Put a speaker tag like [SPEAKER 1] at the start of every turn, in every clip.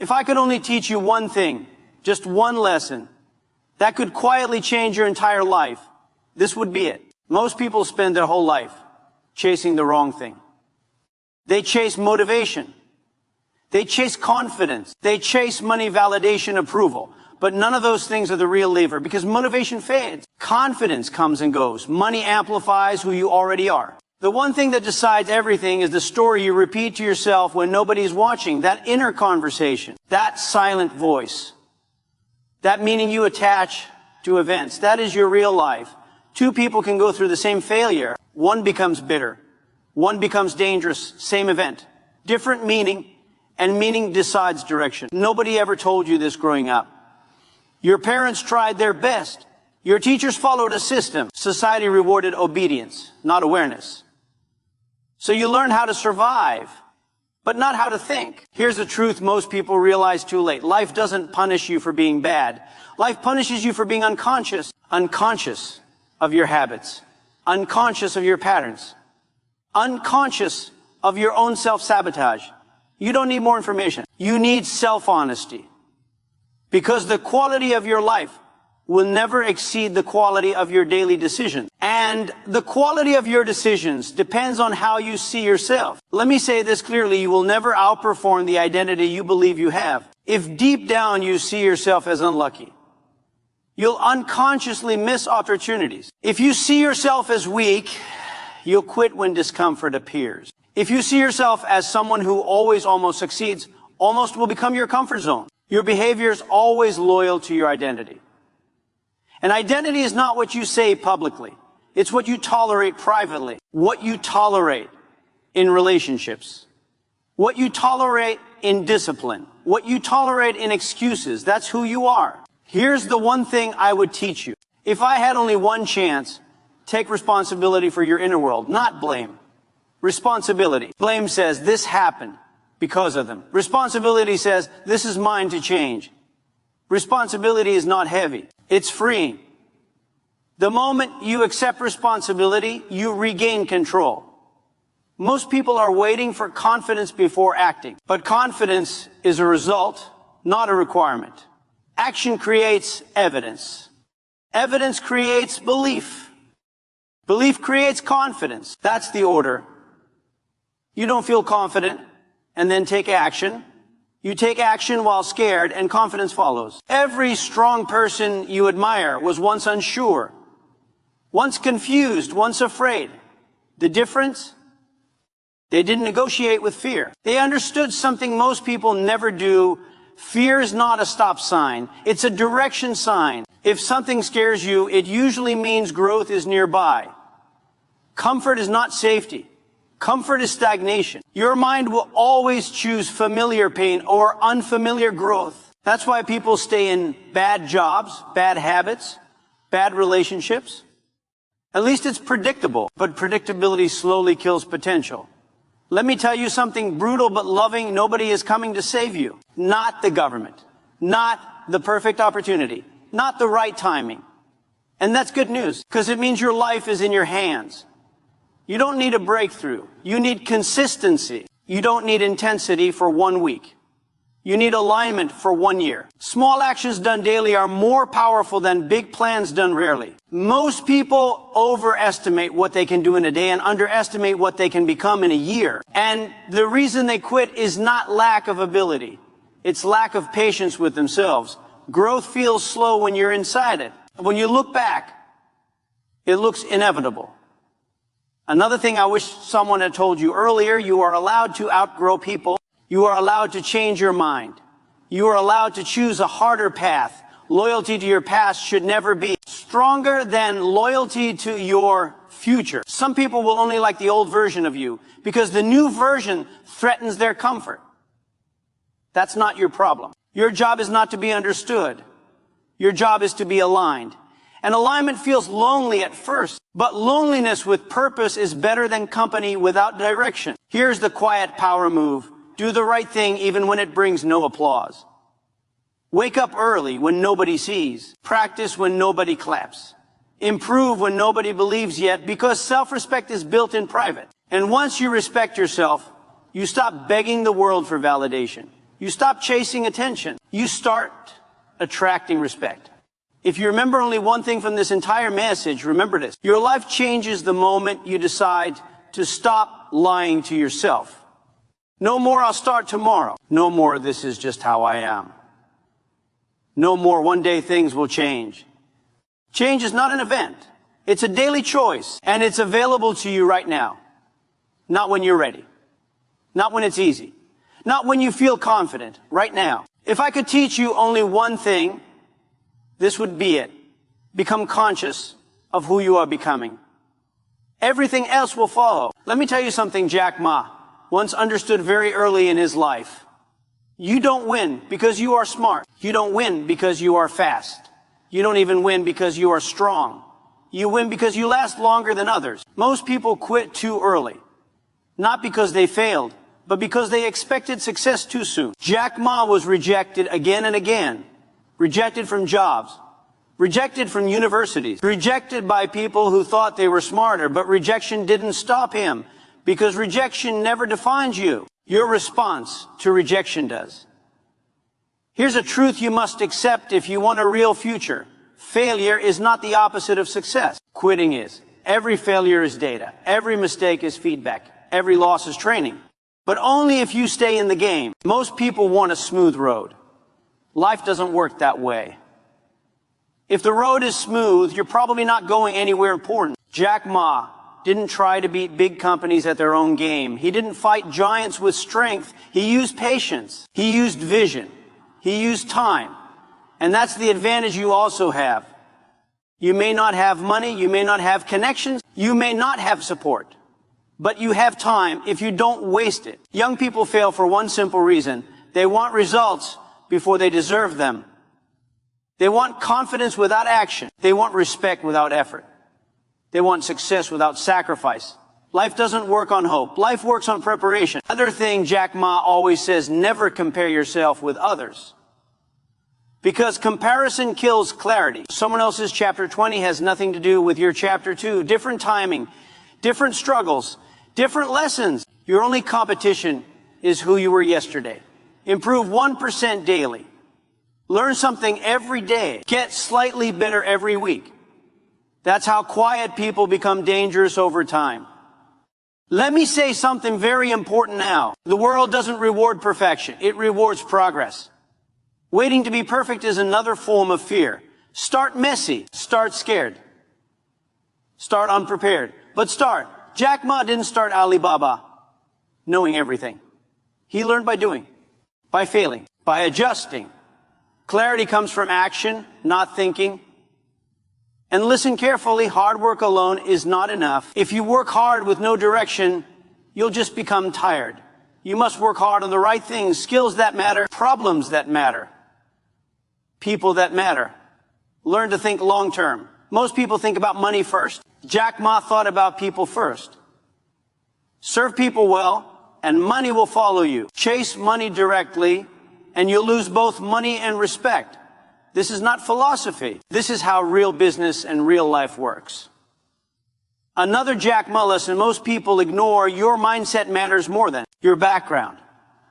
[SPEAKER 1] If I could only teach you one thing, just one lesson, that could quietly change your entire life, this would be it. Most people spend their whole life chasing the wrong thing. They chase motivation. They chase confidence. They chase money, validation, approval. But none of those things are the real lever, because motivation fades. Confidence comes and goes. Money amplifies who you already are. The one thing that decides everything is the story you repeat to yourself when nobody's watching. That inner conversation. That silent voice. That meaning you attach to events. That is your real life. Two people can go through the same failure. One becomes bitter. One becomes dangerous. Same event. Different meaning, and meaning decides direction. Nobody ever told you this growing up. Your parents tried their best. Your teachers followed a system. Society rewarded obedience, not awareness. So you learn how to survive, but not how to think. Here's the truth most people realize too late. Life doesn't punish you for being bad. Life punishes you for being unconscious. Unconscious of your habits. Unconscious of your patterns. Unconscious of your own self-sabotage. You don't need more information. You need self-honesty. Because the quality of your life will never exceed the quality of your daily decisions. And the quality of your decisions depends on how you see yourself. Let me say this clearly, you will never outperform the identity you believe you have. If deep down you see yourself as unlucky, you'll unconsciously miss opportunities. If you see yourself as weak, you'll quit when discomfort appears. If you see yourself as someone who always almost succeeds, almost will become your comfort zone. Your behavior is always loyal to your identity. And identity is not what you say publicly. It's what you tolerate privately. What you tolerate in relationships. What you tolerate in discipline. What you tolerate in excuses. That's who you are. Here's the one thing I would teach you. If I had only one chance, take responsibility for your inner world, not blame. Responsibility. Blame says, this happened because of them. Responsibility says, this is mine to change. Responsibility is not heavy. It's freeing. The moment you accept responsibility, you regain control. Most people are waiting for confidence before acting. But confidence is a result, not a requirement. Action creates evidence. Evidence creates belief. Belief creates confidence. That's the order. You don't feel confident and then take action. You take action while scared, and confidence follows. Every strong person you admire was once unsure, once confused, once afraid. The difference? They didn't negotiate with fear. They understood something most people never do. Fear is not a stop sign. It's a direction sign. If something scares you, it usually means growth is nearby. Comfort is not safety. Comfort is stagnation. Your mind will always choose familiar pain or unfamiliar growth. That's why people stay in bad jobs, bad habits, bad relationships. At least it's predictable, but predictability slowly kills potential. Let me tell you something brutal but loving. Nobody is coming to save you. Not the government. Not the perfect opportunity. Not the right timing. And that's good news, because it means your life is in your hands. You don't need a breakthrough. You need consistency. You don't need intensity for 1 week. You need alignment for 1 year. Small actions done daily are more powerful than big plans done rarely. Most people overestimate what they can do in a day and underestimate what they can become in a year. And the reason they quit is not lack of ability. It's lack of patience with themselves. Growth feels slow when you're inside it. When you look back, it looks inevitable. Another thing I wish someone had told you earlier, you are allowed to outgrow people. You are allowed to change your mind. You are allowed to choose a harder path. Loyalty to your past should never be stronger than loyalty to your future. Some people will only like the old version of you because the new version threatens their comfort. That's not your problem. Your job is not to be understood. Your job is to be aligned. And alignment feels lonely at first, but loneliness with purpose is better than company without direction. Here's the quiet power move. Do the right thing even when it brings no applause. Wake up early when nobody sees. Practice when nobody claps. Improve when nobody believes yet, because self-respect is built in private. And once you respect yourself, you stop begging the world for validation. You stop chasing attention. You start attracting respect. If you remember only one thing from this entire message, remember this. Your life changes the moment you decide to stop lying to yourself. No more, I'll start tomorrow. No more, this is just how I am. No more, one day things will change. Change is not an event. It's a daily choice, and it's available to you right now. Not when you're ready. Not when it's easy. Not when you feel confident. Right now. If I could teach you only one thing, this would be it. Become conscious of who you are becoming. Everything else will follow. Let me tell you something Jack Ma once understood very early in his life. You don't win because you are smart. You don't win because you are fast. You don't even win because you are strong. You win because you last longer than others. Most people quit too early. Not because they failed, but because they expected success too soon. Jack Ma was rejected again and again. Rejected from jobs. Rejected from universities. Rejected by people who thought they were smarter, but rejection didn't stop him, because rejection never defines you. Your response to rejection does. Here's a truth you must accept if you want a real future. Failure is not the opposite of success. Quitting is. Every failure is data. Every mistake is feedback. Every loss is training. But only if you stay in the game. Most people want a smooth road. Life doesn't work that way. If the road is smooth, you're probably not going anywhere important. Jack Ma didn't try to beat big companies at their own game. He didn't fight giants with strength. He used patience. He used vision. He used time. And that's the advantage you also have. You may not have money. You may not have connections. You may not have support. But you have time if you don't waste it. Young people fail for one simple reason. They want results before they deserve them. They want confidence without action. They want respect without effort. They want success without sacrifice. Life doesn't work on hope. Life works on preparation. Another thing Jack Ma always says, never compare yourself with others. Because comparison kills clarity. Someone else's chapter 20 has nothing to do with your chapter 2. Different timing, different struggles, different lessons. Your only competition is who you were yesterday. Improve 1% daily. Learn something every day. Get slightly better every week. That's how quiet people become dangerous over time. Let me say something very important now. The world doesn't reward perfection. It rewards progress. Waiting to be perfect is another form of fear. Start messy. Start scared. Start unprepared. But start. Jack Ma didn't start Alibaba knowing everything. He learned by doing, by failing, by adjusting. Clarity comes from action, not thinking. And listen carefully, hard work alone is not enough. If you work hard with no direction, you'll just become tired. You must work hard on the right things, skills that matter, problems that matter, people that matter. Learn to think long term. Most people think about money first. Jack Ma thought about people first. Serve people well, and money will follow you. Chase money directly, and you'll lose both money and respect. This is not philosophy. This is how real business and real life works. Another Jack Ma lesson most people ignore: your mindset matters more than your background.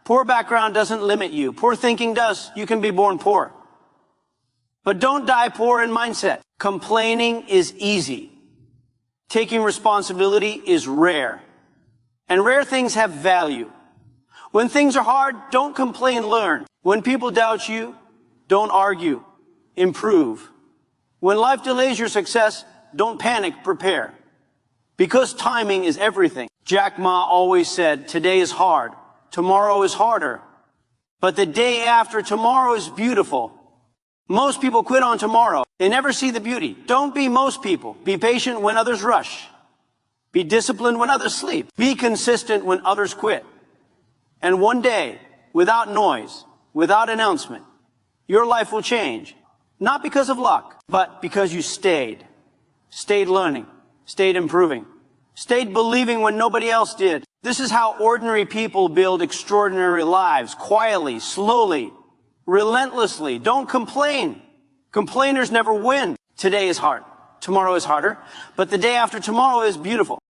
[SPEAKER 1] Poor background doesn't limit you. Poor thinking does. You can be born poor. But don't die poor in mindset. Complaining is easy. Taking responsibility is rare. And rare things have value. When things are hard, don't complain, learn. When people doubt you, don't argue. Improve. When life delays your success, don't panic, prepare. Because timing is everything. Jack Ma always said, today is hard, tomorrow is harder, but the day after tomorrow is beautiful. Most people quit on tomorrow. They never see the beauty. Don't be most people. Be patient when others rush. Be disciplined when others sleep. Be consistent when others quit. And one day, without noise, without announcement, your life will change. Not because of luck, but because you stayed. Stayed learning. Stayed improving. Stayed believing when nobody else did. This is how ordinary people build extraordinary lives. Quietly, slowly, relentlessly. Don't complain. Complainers never win. Today is hard. Tomorrow is harder. But the day after tomorrow is beautiful.